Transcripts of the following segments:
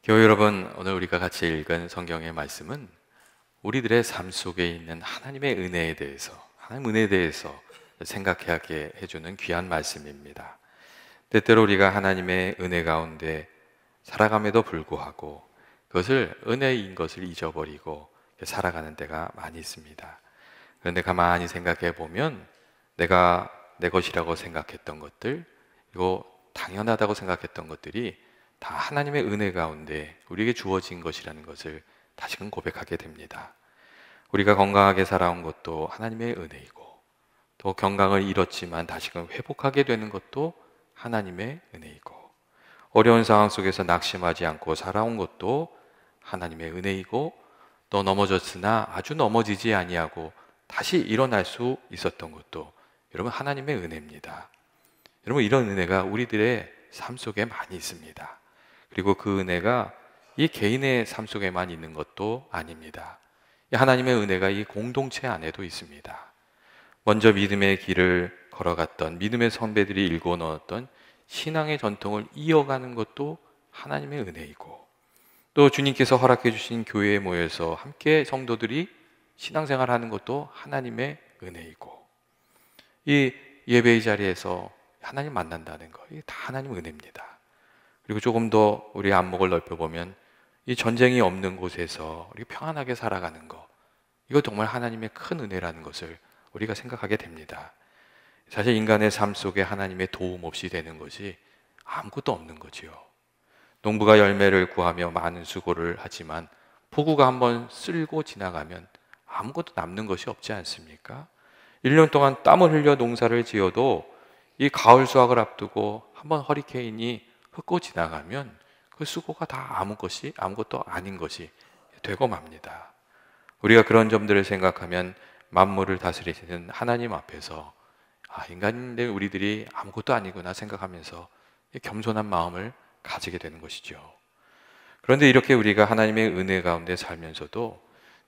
교회 여러분, 오늘 우리가 같이 읽은 성경의 말씀은 우리들의 삶 속에 있는 하나님의 은혜에 대해서, 하나님 은혜에 대해서 생각하게 해주는 귀한 말씀입니다. 때때로 우리가 하나님의 은혜 가운데 살아감에도 불구하고 그것을 은혜인 것을 잊어버리고 살아가는 때가 많이 있습니다. 그런데 가만히 생각해 보면 내가 내 것이라고 생각했던 것들, 그리고 당연하다고 생각했던 것들이 다 하나님의 은혜 가운데 우리에게 주어진 것이라는 것을 다시금 고백하게 됩니다. 우리가 건강하게 살아온 것도 하나님의 은혜이고, 또 건강을 잃었지만 다시금 회복하게 되는 것도 하나님의 은혜이고, 어려운 상황 속에서 낙심하지 않고 살아온 것도 하나님의 은혜이고, 또 넘어졌으나 아주 넘어지지 아니하고 다시 일어날 수 있었던 것도 여러분 하나님의 은혜입니다. 여러분, 이런 은혜가 우리들의 삶 속에 많이 있습니다. 그리고 그 은혜가 이 개인의 삶 속에만 있는 것도 아닙니다. 하나님의 은혜가 이 공동체 안에도 있습니다. 먼저 믿음의 길을 걸어갔던 믿음의 선배들이 일궈 넣었던 신앙의 전통을 이어가는 것도 하나님의 은혜이고, 또 주님께서 허락해 주신 교회에 모여서 함께 성도들이 신앙생활하는 것도 하나님의 은혜이고, 이 예배의 자리에서 하나님 만난다는 것, 이게 다 하나님 은혜입니다. 그리고 조금 더 우리 안목을 넓혀보면 이 전쟁이 없는 곳에서 우리 평안하게 살아가는 것, 이거 정말 하나님의 큰 은혜라는 것을 우리가 생각하게 됩니다. 사실 인간의 삶 속에 하나님의 도움 없이 되는 것이 아무것도 없는 거지요. 농부가 열매를 구하며 많은 수고를 하지만 폭우가 한번 쓸고 지나가면 아무것도 남는 것이 없지 않습니까? 1년 동안 땀을 흘려 농사를 지어도 이 가을 수확을 앞두고 한번 허리케인이 훑고 지나가면 그 수고가 다 아무것도 아닌 것이 되고 맙니다. 우리가 그런 점들을 생각하면 만물을 다스리시는 하나님 앞에서 인간인데 우리들이 아무것도 아니구나 생각하면서 겸손한 마음을 가지게 되는 것이죠. 그런데 이렇게 우리가 하나님의 은혜 가운데 살면서도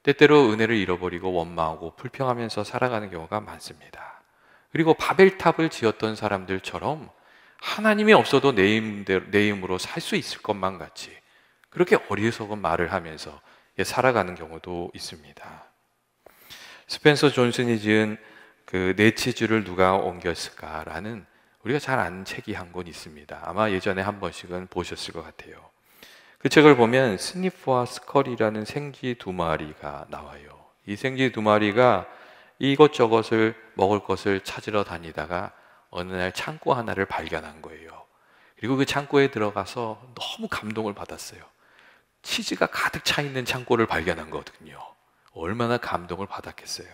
때때로 은혜를 잃어버리고 원망하고 불평하면서 살아가는 경우가 많습니다. 그리고 바벨탑을 지었던 사람들처럼 하나님이 없어도 내 힘으로 살 수 있을 것만 같이 그렇게 어리석은 말을 하면서 살아가는 경우도 있습니다. 스펜서 존슨이 지은 그 내 치즈를 누가 옮겼을까라는 우리가 잘 아는 책이 한 권 있습니다. 아마 예전에 한 번씩은 보셨을 것 같아요. 그 책을 보면 스니프와 스컬이라는 생쥐 두 마리가 나와요. 이 생쥐 두 마리가 이것저것을 먹을 것을 찾으러 다니다가 어느 날 창고 하나를 발견한 거예요. 그리고 그 창고에 들어가서 너무 감동을 받았어요. 치즈가 가득 차 있는 창고를 발견한 거거든요. 얼마나 감동을 받았겠어요.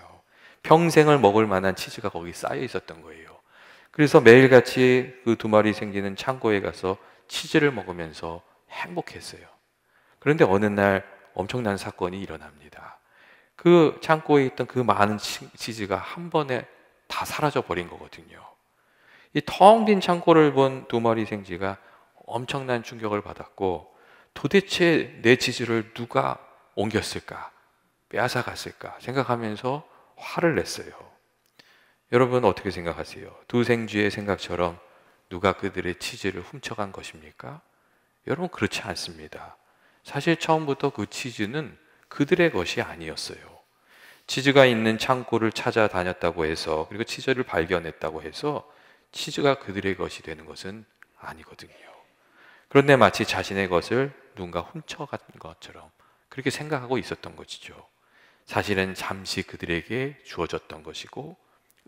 평생을 먹을 만한 치즈가 거기 쌓여 있었던 거예요. 그래서 매일같이 그 두 마리 생기는 창고에 가서 치즈를 먹으면서 행복했어요. 그런데 어느 날 엄청난 사건이 일어납니다. 그 창고에 있던 그 많은 치즈가 한 번에 다 사라져 버린 거거든요. 이 텅 빈 창고를 본 두 마리 생쥐가 엄청난 충격을 받았고, 도대체 내 치즈를 누가 옮겼을까, 빼앗아 갔을까 생각하면서 화를 냈어요. 여러분 어떻게 생각하세요? 두 생쥐의 생각처럼 누가 그들의 치즈를 훔쳐간 것입니까? 여러분 그렇지 않습니다. 사실 처음부터 그 치즈는 그들의 것이 아니었어요. 치즈가 있는 창고를 찾아다녔다고 해서, 그리고 치즈를 발견했다고 해서 치즈가 그들의 것이 되는 것은 아니거든요. 그런데 마치 자신의 것을 누군가 훔쳐간 것처럼 그렇게 생각하고 있었던 것이죠. 사실은 잠시 그들에게 주어졌던 것이고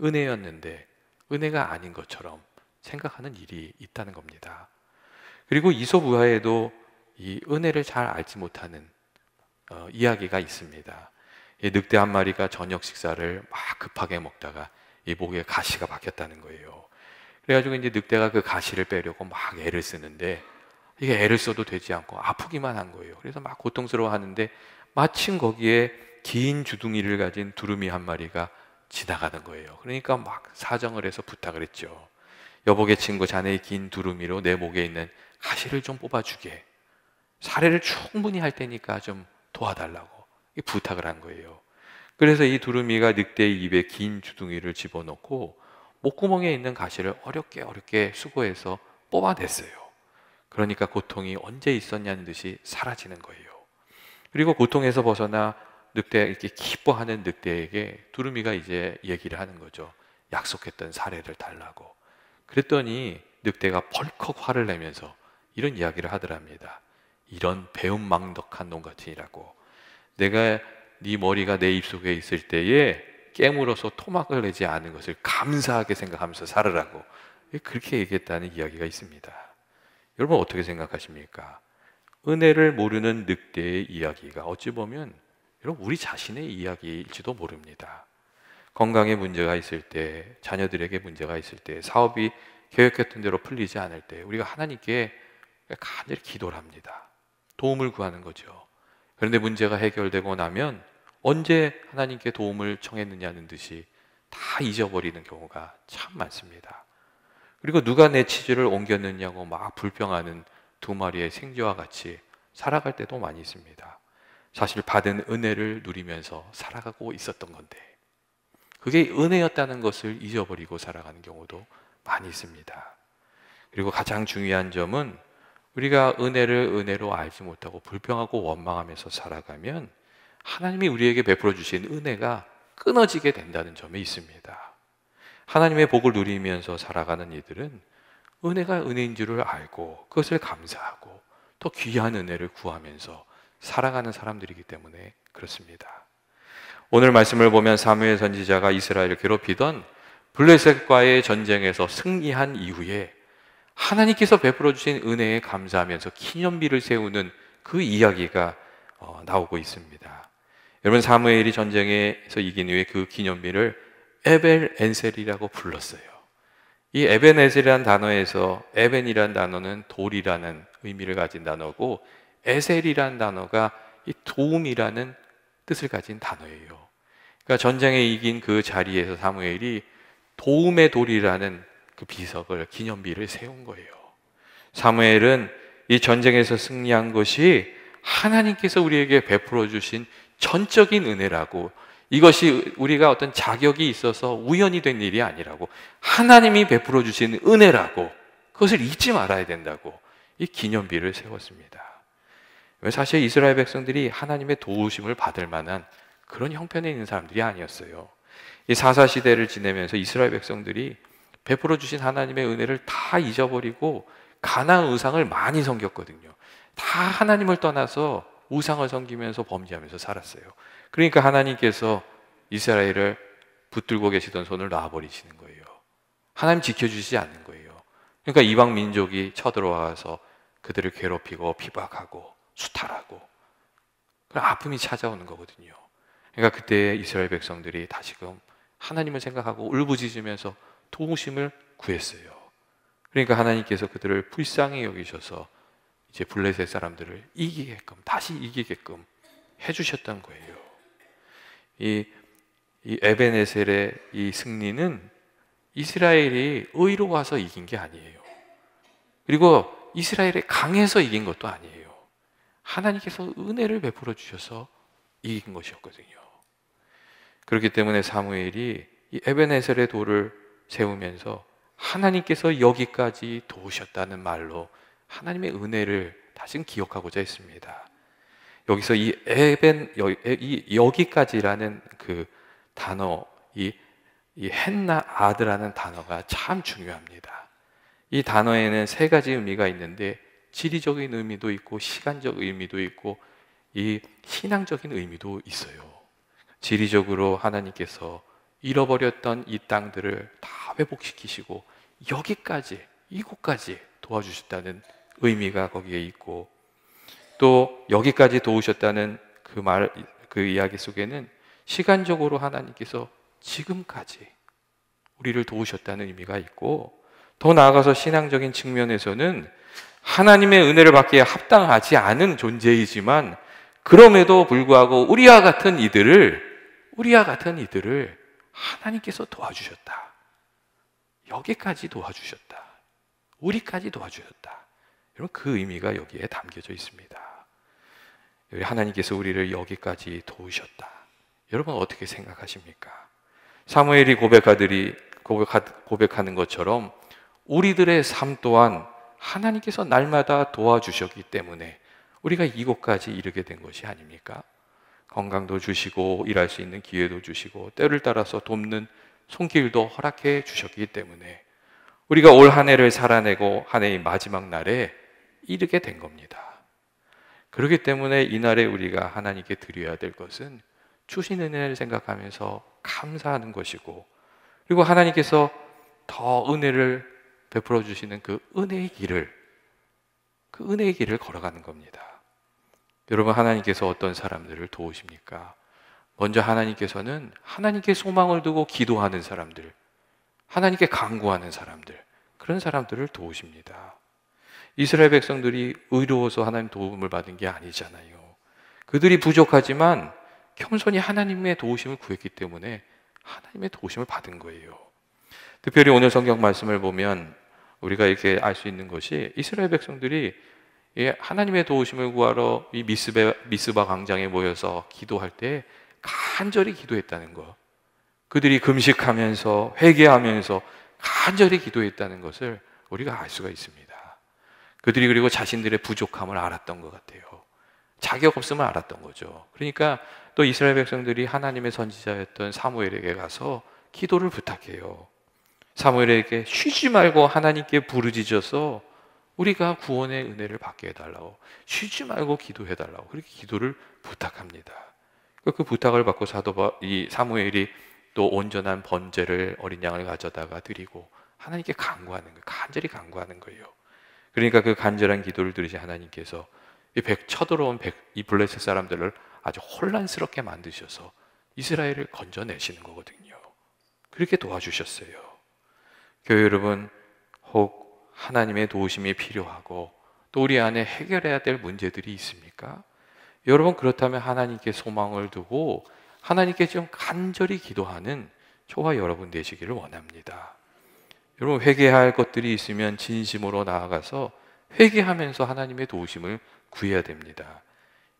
은혜였는데 은혜가 아닌 것처럼 생각하는 일이 있다는 겁니다. 그리고 이솝우화에도 이 은혜를 잘 알지 못하는 이야기가 있습니다. 이 늑대 한 마리가 저녁 식사를 막 급하게 먹다가 이 목에 가시가 박혔다는 거예요. 그래가지고 이제 늑대가 그 가시를 빼려고 막 애를 쓰는데 이게 애를 써도 되지 않고 아프기만 한 거예요. 그래서 막 고통스러워 하는데 마침 거기에 긴 주둥이를 가진 두루미 한 마리가 지나가는 거예요. 그러니까 막 사정을 해서 부탁을 했죠. 여보게 친구, 자네의 긴 두루미로 내 목에 있는 가시를 좀 뽑아주게. 사례를 충분히 할 테니까 좀 도와달라고 부탁을 한 거예요. 그래서 이 두루미가 늑대의 입에 긴 주둥이를 집어넣고 목구멍에 있는 가시를 어렵게 수고해서 뽑아냈어요. 그러니까 고통이 언제 있었냐는 듯이 사라지는 거예요. 그리고 고통에서 벗어나 늑대, 이렇게 기뻐하는 늑대에게 두루미가 이제 얘기를 하는 거죠. 약속했던 사례를 달라고. 그랬더니 늑대가 벌컥 화를 내면서 이런 이야기를 하더랍니다. 이런 배은망덕한 놈 같으니라고. 내가 네 머리가 내 입속에 있을 때에 깨물어서 토막을 내지 않은 것을 감사하게 생각하면서 살으라고. 그렇게 얘기했다는 이야기가 있습니다. 여러분 어떻게 생각하십니까? 은혜를 모르는 늑대의 이야기가 어찌 보면 여러분 우리 자신의 이야기일지도 모릅니다. 건강에 문제가 있을 때, 자녀들에게 문제가 있을 때, 사업이 계획했던 대로 풀리지 않을 때 우리가 하나님께 간절히 기도를 합니다. 도움을 구하는 거죠. 그런데 문제가 해결되고 나면 언제 하나님께 도움을 청했느냐는 듯이 다 잊어버리는 경우가 참 많습니다. 그리고 누가 내 치즈를 옮겼느냐고 막 불평하는 두 마리의 생쥐와 같이 살아갈 때도 많이 있습니다. 사실 받은 은혜를 누리면서 살아가고 있었던 건데 그게 은혜였다는 것을 잊어버리고 살아가는 경우도 많이 있습니다. 그리고 가장 중요한 점은 우리가 은혜를 은혜로 알지 못하고 불평하고 원망하면서 살아가면 하나님이 우리에게 베풀어 주신 은혜가 끊어지게 된다는 점에 있습니다. 하나님의 복을 누리면서 살아가는 이들은 은혜가 은혜인 줄을 알고 그것을 감사하고 더 귀한 은혜를 구하면서 살아가는 사람들이기 때문에 그렇습니다. 오늘 말씀을 보면 사무엘 선지자가 이스라엘을 괴롭히던 블레셋과의 전쟁에서 승리한 이후에 하나님께서 베풀어 주신 은혜에 감사하면서 기념비를 세우는 그 이야기가 나오고 있습니다. 여러분 사무엘이 전쟁에서 이긴 후에 그 기념비를 에벨 엔셀이라고 불렀어요. 이 에벤 에셀이라는 단어에서 에벤이라는 단어는 돌이라는 의미를 가진 단어고 에셀이라는 단어가 이 도움이라는 뜻을 가진 단어예요. 그러니까 전쟁에 이긴 그 자리에서 사무엘이 도움의 돌이라는 그 비석을 기념비를 세운 거예요. 사무엘은 이 전쟁에서 승리한 것이 하나님께서 우리에게 베풀어 주신 전적인 은혜라고, 이것이 우리가 어떤 자격이 있어서 우연이 된 일이 아니라고, 하나님이 베풀어 주신 은혜라고, 그것을 잊지 말아야 된다고 이 기념비를 세웠습니다. 사실 이스라엘 백성들이 하나님의 도우심을 받을 만한 그런 형편에 있는 사람들이 아니었어요. 이 사사시대를 지내면서 이스라엘 백성들이 베풀어 주신 하나님의 은혜를 다 잊어버리고 가나안 우상을 많이 섬겼거든요. 다 하나님을 떠나서 우상을 섬기면서 범죄하면서 살았어요. 그러니까 하나님께서 이스라엘을 붙들고 계시던 손을 놔버리시는 거예요. 하나님 지켜주시지 않는 거예요. 그러니까 이방 민족이 쳐들어와서 그들을 괴롭히고 비박하고 수탈하고 그런 아픔이 찾아오는 거거든요. 그러니까 그때 이스라엘 백성들이 다시금 하나님을 생각하고 울부짖으면서 도우심을 구했어요. 그러니까 하나님께서 그들을 불쌍히 여기셔서 이제 블레셋 사람들을 이기게끔, 다시 이기게끔 해주셨던 거예요. 이 에벤에셀의 이 승리는 이스라엘이 의로워서 이긴 게 아니에요. 그리고 이스라엘이 강해서 이긴 것도 아니에요. 하나님께서 은혜를 베풀어 주셔서 이긴 것이었거든요. 그렇기 때문에 사무엘이 이 에벤에셀의 돌을 세우면서 하나님께서 여기까지 도우셨다는 말로 하나님의 은혜를 다시 기억하고자 했습니다. 여기서 이 여기까지라는 그 단어, 이 헨나 아드라는 단어가 참 중요합니다. 이 단어에는 세 가지 의미가 있는데 지리적인 의미도 있고 시간적 의미도 있고 이 신앙적인 의미도 있어요. 지리적으로 하나님께서 잃어버렸던 이 땅들을 다 회복시키시고 여기까지, 이곳까지 도와주셨다는 의미가 거기에 있고, 또 여기까지 도우셨다는 그 이야기 속에는 시간적으로 하나님께서 지금까지 우리를 도우셨다는 의미가 있고, 더 나아가서 신앙적인 측면에서는 하나님의 은혜를 받기에 합당하지 않은 존재이지만 그럼에도 불구하고 우리와 같은 이들을 하나님께서 도와주셨다. 여기까지 도와주셨다. 우리까지 도와주셨다. 여러분 그 의미가 여기에 담겨져 있습니다. 하나님께서 우리를 여기까지 도우셨다. 여러분 어떻게 생각하십니까? 사무엘이 고백하는 것처럼 우리들의 삶 또한 하나님께서 날마다 도와주셨기 때문에 우리가 이곳까지 이르게 된 것이 아닙니까? 건강도 주시고 일할 수 있는 기회도 주시고 때를 따라서 돕는 손길도 허락해 주셨기 때문에 우리가 올 한 해를 살아내고 한 해의 마지막 날에 이르게 된 겁니다. 그렇기 때문에 이날에 우리가 하나님께 드려야 될 것은 주신 은혜를 생각하면서 감사하는 것이고, 그리고 하나님께서 더 은혜를 베풀어 주시는 그 은혜의 길을 걸어가는 겁니다. 여러분, 하나님께서 어떤 사람들을 도우십니까? 먼저 하나님께서는 하나님께 소망을 두고 기도하는 사람들, 하나님께 간구하는 사람들, 그런 사람들을 도우십니다. 이스라엘 백성들이 의로워서 하나님 도움을 받은 게 아니잖아요. 그들이 부족하지만 겸손히 하나님의 도우심을 구했기 때문에 하나님의 도우심을 받은 거예요. 특별히 오늘 성경 말씀을 보면 우리가 이렇게 알 수 있는 것이, 이스라엘 백성들이 하나님의 도우심을 구하러 이 미스바 광장에 모여서 기도할 때 간절히 기도했다는 것, 그들이 금식하면서 회개하면서 간절히 기도했다는 것을 우리가 알 수가 있습니다. 그들이 그리고 자신들의 부족함을 알았던 것 같아요. 자격 없음을 알았던 거죠. 그러니까 또 이스라엘 백성들이 하나님의 선지자였던 사무엘에게 가서 기도를 부탁해요. 사무엘에게 쉬지 말고 하나님께 부르짖어서 우리가 구원의 은혜를 받게 해달라고, 쉬지 말고 기도해달라고 그렇게 기도를 부탁합니다. 그 부탁을 받고 이 사무엘이 또 온전한 번제를, 어린 양을 가져다가 드리고 하나님께 간구하는 거예요. 간절히 간구하는 거예요. 그러니까 그 간절한 기도를 들으신 하나님께서 쳐들어온 이 블레셋 사람들을 아주 혼란스럽게 만드셔서 이스라엘을 건져내시는 거거든요. 그렇게 도와주셨어요. 교회 여러분, 혹 하나님의 도우심이 필요하고 또 우리 안에 해결해야 될 문제들이 있습니까? 여러분, 그렇다면 하나님께 소망을 두고 하나님께 좀 간절히 기도하는 저와 여러분 되시기를 원합니다. 여러분, 회개할 것들이 있으면 진심으로 나아가서 회개하면서 하나님의 도우심을 구해야 됩니다.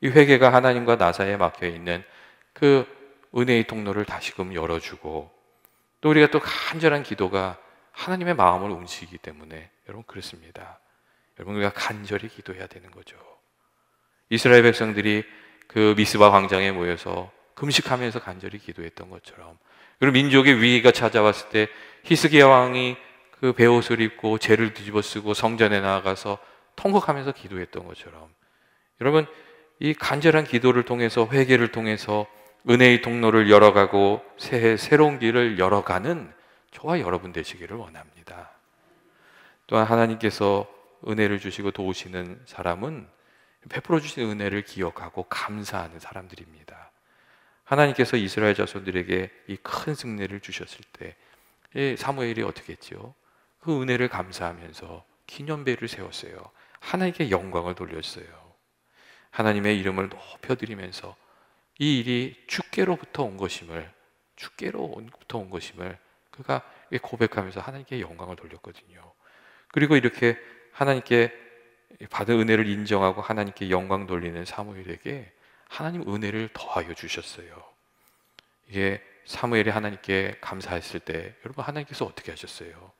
이 회개가 하나님과 나 사이에 막혀있는 그 은혜의 통로를 다시금 열어주고, 또 우리가 또 간절한 기도가 하나님의 마음을 움직이기 때문에 여러분, 그렇습니다. 여러분, 우리가 간절히 기도해야 되는 거죠. 이스라엘 백성들이 그 미스바 광장에 모여서 금식하면서 간절히 기도했던 것처럼, 그리고 민족의 위기가 찾아왔을 때 히스기야 왕이 그 베옷을 입고 죄를 뒤집어 쓰고 성전에 나아가서 통곡하면서 기도했던 것처럼, 여러분, 이 간절한 기도를 통해서, 회개를 통해서 은혜의 통로를 열어가고 새해 새로운 길을 열어가는 저와 여러분 되시기를 원합니다. 또한 하나님께서 은혜를 주시고 도우시는 사람은 베풀어 주신 은혜를 기억하고 감사하는 사람들입니다. 하나님께서 이스라엘 자손들에게 이 큰 승리를 주셨을 때 사무엘이 어떻게 했죠? 그 은혜를 감사하면서 기념배를 세웠어요. 하나님께 영광을 돌렸어요. 하나님의 이름을 높여드리면서 이 일이 주께로부터 온 것임을 그가 고백하면서 하나님께 영광을 돌렸거든요. 그리고 이렇게 하나님께 받은 은혜를 인정하고 하나님께 영광 돌리는 사무엘에게 하나님 은혜를 더하여 주셨어요. 이게 사무엘이 하나님께 감사했을 때 여러분, 하나님께서 어떻게 하셨어요?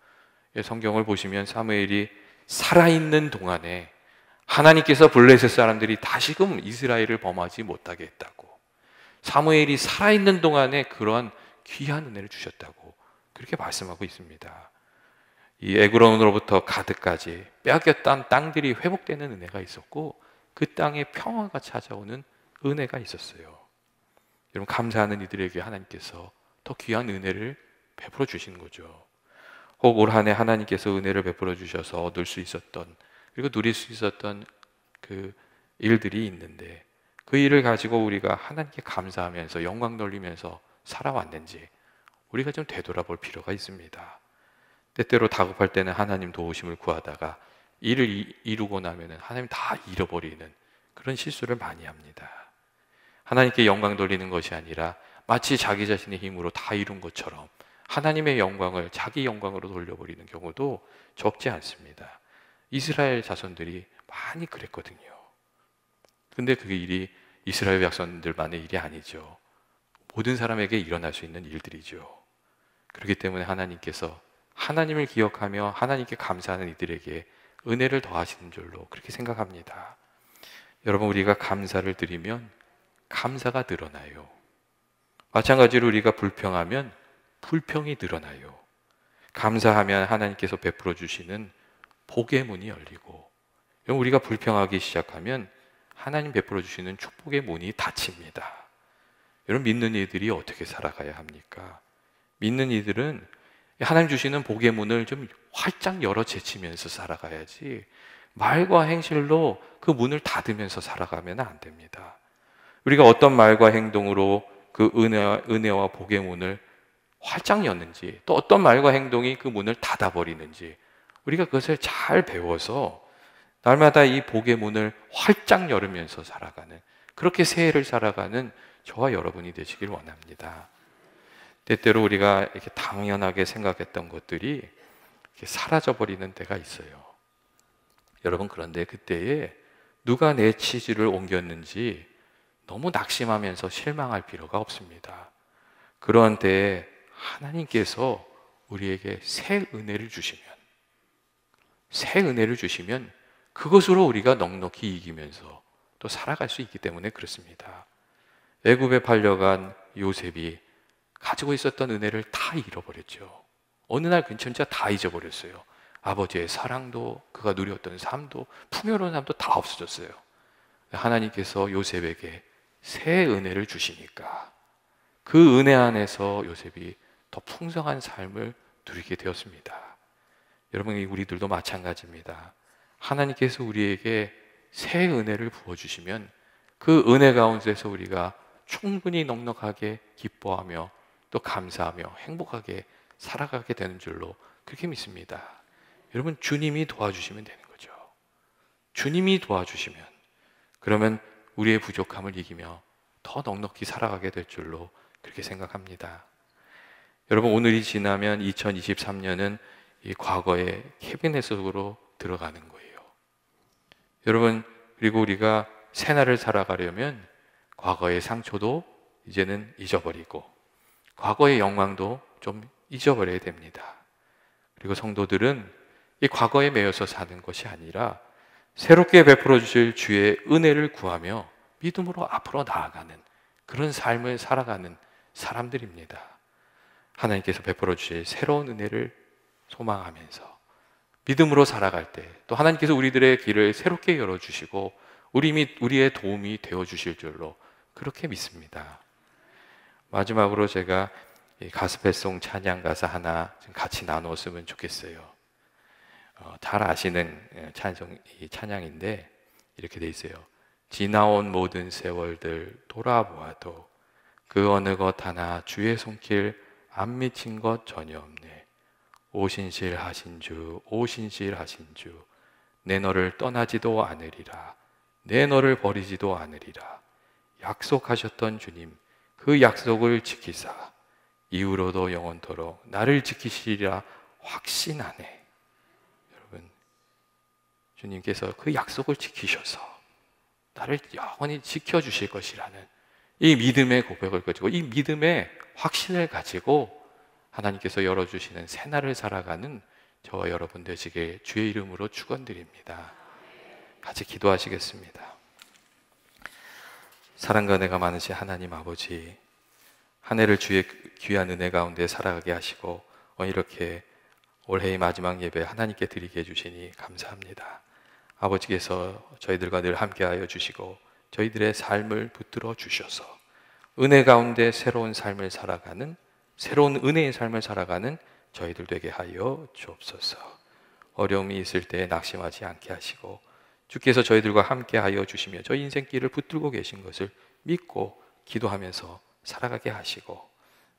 성경을 보시면 사무엘이 살아있는 동안에 하나님께서 블레셋 사람들이 다시금 이스라엘을 범하지 못하게 했다고, 사무엘이 살아있는 동안에 그러한 귀한 은혜를 주셨다고 그렇게 말씀하고 있습니다. 이 에그론으로부터 가드까지 빼앗겼던 땅들이 회복되는 은혜가 있었고, 그 땅에 평화가 찾아오는 은혜가 있었어요. 여러분, 감사하는 이들에게 하나님께서 더 귀한 은혜를 베풀어 주시는 거죠. 혹 올 한 해 하나님께서 은혜를 베풀어 주셔서 얻을 수 있었던, 그리고 누릴 수 있었던 그 일들이 있는데, 그 일을 가지고 우리가 하나님께 감사하면서 영광 돌리면서 살아왔는지 우리가 좀 되돌아볼 필요가 있습니다. 때때로 다급할 때는 하나님 도우심을 구하다가 일을 이루고 나면 하나님 다 잃어버리는 그런 실수를 많이 합니다. 하나님께 영광 돌리는 것이 아니라 마치 자기 자신의 힘으로 다 이룬 것처럼 하나님의 영광을 자기 영광으로 돌려버리는 경우도 적지 않습니다. 이스라엘 자손들이 많이 그랬거든요. 근데 그 일이 이스라엘 백성들만의 일이 아니죠. 모든 사람에게 일어날 수 있는 일들이죠. 그렇기 때문에 하나님께서 하나님을 기억하며 하나님께 감사하는 이들에게 은혜를 더하시는 줄로 그렇게 생각합니다. 여러분, 우리가 감사를 드리면 감사가 늘어나요. 마찬가지로 우리가 불평하면 불평이 늘어나요. 감사하면 하나님께서 베풀어 주시는 복의 문이 열리고, 우리가 불평하기 시작하면 하나님 베풀어 주시는 축복의 문이 닫힙니다. 여러분, 믿는 이들이 어떻게 살아가야 합니까? 믿는 이들은 하나님 주시는 복의 문을 좀 활짝 열어 제치면서 살아가야지, 말과 행실로 그 문을 닫으면서 살아가면 안 됩니다. 우리가 어떤 말과 행동으로 그 은혜와 복의 문을 활짝 였는지, 또 어떤 말과 행동이 그 문을 닫아버리는지, 우리가 그것을 잘 배워서 날마다 이 복의 문을 활짝 열으면서 살아가는, 그렇게 새해를 살아가는 저와 여러분이 되시길 원합니다. 때때로 우리가 이렇게 당연하게 생각했던 것들이 이렇게 사라져버리는 때가 있어요. 여러분, 그런데 그때에 누가 내 치질을 옮겼는지 너무 낙심하면서 실망할 필요가 없습니다. 그런 때에 하나님께서 우리에게 새 은혜를 주시면 그것으로 우리가 넉넉히 이기면서 또 살아갈 수 있기 때문에 그렇습니다. 애굽에 팔려간 요셉이 가지고 있었던 은혜를 다 잃어버렸죠. 어느 날 진짜 다 잊어버렸어요. 아버지의 사랑도, 그가 누렸던 삶도, 풍요로운 삶도 다 없어졌어요. 하나님께서 요셉에게 새 은혜를 주시니까 그 은혜 안에서 요셉이 더 풍성한 삶을 누리게 되었습니다. 여러분, 우리들도 마찬가지입니다. 하나님께서 우리에게 새 은혜를 부어주시면 그 은혜 가운데서 우리가 충분히 넉넉하게 기뻐하며 또 감사하며 행복하게 살아가게 되는 줄로 그렇게 믿습니다. 여러분, 주님이 도와주시면 되는 거죠. 주님이 도와주시면, 그러면 우리의 부족함을 이기며 더 넉넉히 살아가게 될 줄로 그렇게 생각합니다. 여러분, 오늘이 지나면 2023년은 이 과거의 캐비넷 속으로 들어가는 거예요. 여러분, 그리고 우리가 새날을 살아가려면 과거의 상처도 이제는 잊어버리고 과거의 영광도 좀 잊어버려야 됩니다. 그리고 성도들은 이 과거에 매여서 사는 것이 아니라 새롭게 베풀어 주실 주의 은혜를 구하며 믿음으로 앞으로 나아가는 그런 삶을 살아가는 사람들입니다. 하나님께서 베풀어 주실 새로운 은혜를 소망하면서 믿음으로 살아갈 때 또 하나님께서 우리들의 길을 새롭게 열어주시고 우리의 도움이 되어주실 줄로 그렇게 믿습니다. 마지막으로 제가 가스펠송 찬양 가사 하나 같이 나누었으면 좋겠어요. 잘 아시는 이 찬양인데 이렇게 돼 있어요. 지나온 모든 세월들 돌아보아도 그 어느 것 하나 주의 손길 안 미친 것 전혀 없네. 오신실하신 주, 오신실하신 주, 내 너를 떠나지도 않으리라. 내 너를 버리지도 않으리라. 약속하셨던 주님, 그 약속을 지키사 이후로도 영원토록 나를 지키시리라 확신하네. 여러분, 주님께서 그 약속을 지키셔서 나를 영원히 지켜주실 것이라는 이 믿음의 고백을 가지고, 이 믿음의 확신을 가지고 하나님께서 열어주시는 새날을 살아가는 저와 여러분 되시길 주의 이름으로 축원드립니다. 같이 기도하시겠습니다. 사랑과 은혜가 많으신 하나님 아버지, 한 해를 주의 귀한 은혜 가운데 살아가게 하시고 이렇게 올해의 마지막 예배 하나님께 드리게 해주시니 감사합니다. 아버지께서 저희들과 늘 함께하여 주시고 저희들의 삶을 붙들어 주셔서 은혜 가운데 새로운 삶을 살아가는, 새로운 은혜의 삶을 살아가는 저희들 되게 하여 주옵소서. 어려움이 있을 때 낙심하지 않게 하시고 주께서 저희들과 함께하여 주시며 저희 인생길을 붙들고 계신 것을 믿고 기도하면서 살아가게 하시고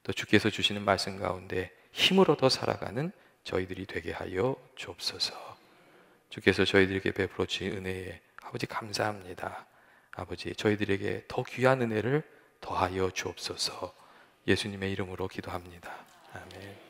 또 주께서 주시는 말씀 가운데 힘을 얻어 살아가는 저희들이 되게 하여 주옵소서. 주께서 저희들에게 베풀어 주신 은혜에 아버지 감사합니다. 아버지, 저희들에게 더 귀한 은혜를 더하여 주옵소서. 예수님의 이름으로 기도합니다. 아멘.